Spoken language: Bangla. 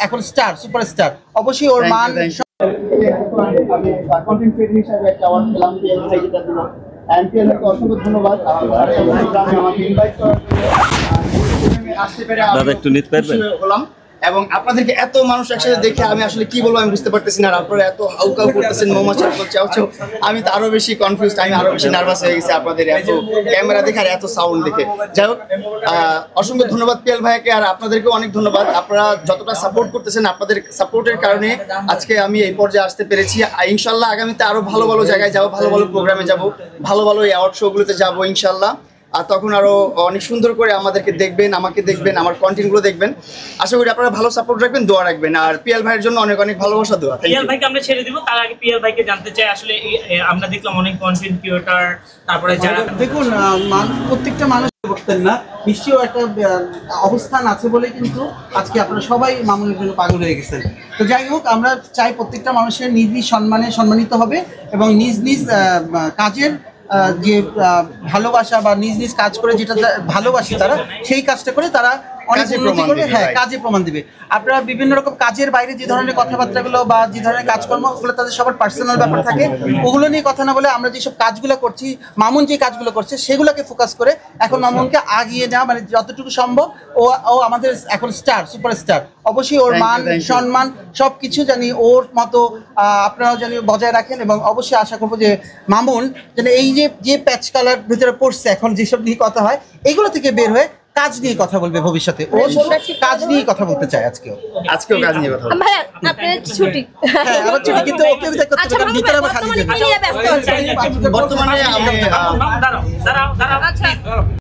এখন স্টার সুপারস্টার অবশ্যই ওর মান কন্টেন্ট ক্রিয়েটর হিসেবে একটা অ্যাওয়ার্ড পেলাম পিএল ভাই যেটা দিল এমপিএলকে অসংখ্য ধন্যবাদ আমাকে ইনভাইট করার জন্য আসতে পেরে দাদা একটু নিতে পারবেন হলাম এবং আপনাদেরকে এত মানুষ একসাথে দেখে আমি আসলে কি বলবো আমি বুঝতে পারতেছি না। আর আপনারা এত হাউকাউ করতেছেন মৌমাছি চাও চাও, আমি তো আরো বেশি কনফিউজড, আমি আরো বেশি নার্ভাস হয়ে গেছি আপনাদের এত ক্যামেরা দেখে আর এত সাউন্ড দেখে। যাই হোক, অসংখ্য ধন্যবাদ পিএল ভাইকে, আর আপনাদেরকেও অনেক ধন্যবাদ। আপনারা যতটা সাপোর্ট করতেছেন, আপনাদের সাপোর্টের কারণে আজকে আমি এই পর্যায়ে আসতে পেরেছি। ইনশাল্লাহ আগামীতে আরো ভালো ভালো জায়গায় যাবো, ভালো ভালো প্রোগ্রামে যাব, ভালো ভালো অ্যাওয়ার্ড শোগুলোতে যাবো ইনশাল্লাহ। আর তখন আরো অনেক সুন্দর করে আমাদেরকে দেখবেন, আমাকে দেখবেন, আমার কন্টেন্টগুলো দেখবেন। আশা করি আপনারা ভালো সাপোর্ট রাখবেন, দোয়া রাখবেন। আর পিএল ভাইয়ের জন্য অনেক অনেক ভালোবাসা, দোয়া। পিএল ভাইকে আমরা ছেড়ে দিব, তার আগে পিএল ভাইকে জানতে চাই আসলে আমরা দেখলাম অনেক কন্টেন্ট ক্রিয়েটর, তারপরে যারা দেখুন প্রত্যেকটা মানুষ করতেন না, নিশ্চয়ই একটা অবস্থান আছে বলে কিন্তু আজকে আপনারা সবাই মামুনের জন্য পাগল হয়ে গেছেন। তো যাই হোক, আমরা চাই প্রত্যেকটা মানুষের নিজ নিজ সম্মানে সম্মানিত হবে এবং নিজ নিজ কাজের যে ভালোবাসা বা নিজ নিজ কাজ করে যেটা ভালোবাসে তারা সেই কাজটা করে তারা অনেক উন্নতি করবে। হ্যাঁ, কাজে প্রমাণ দিবে। আপনারা বিভিন্ন রকম কাজের বাইরে যে ধরনের কথাবার্তাগুলো বা যে ধরনের কাজকর্ম, ওগুলো তাদের সবার পার্সোনাল ব্যাপার থাকে, ওগুলো নিয়ে কথা না বলে আমরা যেসব কাজগুলো করছি, মামুন যে কাজগুলো করছে সেগুলোকে ফোকাস করে এখন মামুনকে আগিয়ে নেওয়া, মানে যতটুকু সম্ভব ও আমাদের এখন স্টার সুপারস্টার। অবশ্যই ওর মান সম্মান সব কিছু জানি ওর মতো আপনারাও জানি বজায় রাখেন এবং অবশ্যই আশা করবো যে মামুন যেন এই যে প্যাচ কালার ভিতরে পড়ছে এখন যেসব নিয়ে কথা হয়, এগুলো থেকে বের হয়ে কাজ নিয়ে কথা বলবে ভবিষ্যতে। ও কাজ নিয়ে কথা বলতে চায় আজকেও কাজ নিয়ে কথা বলবে। ভাইয়া আপনার ছুটি, হ্যাঁ আমার ছুটি, কিন্তু ওকে করতে হবে, ভিতরে আমরা খালি দেব। বর্তমানে আমি দাঁড়াও।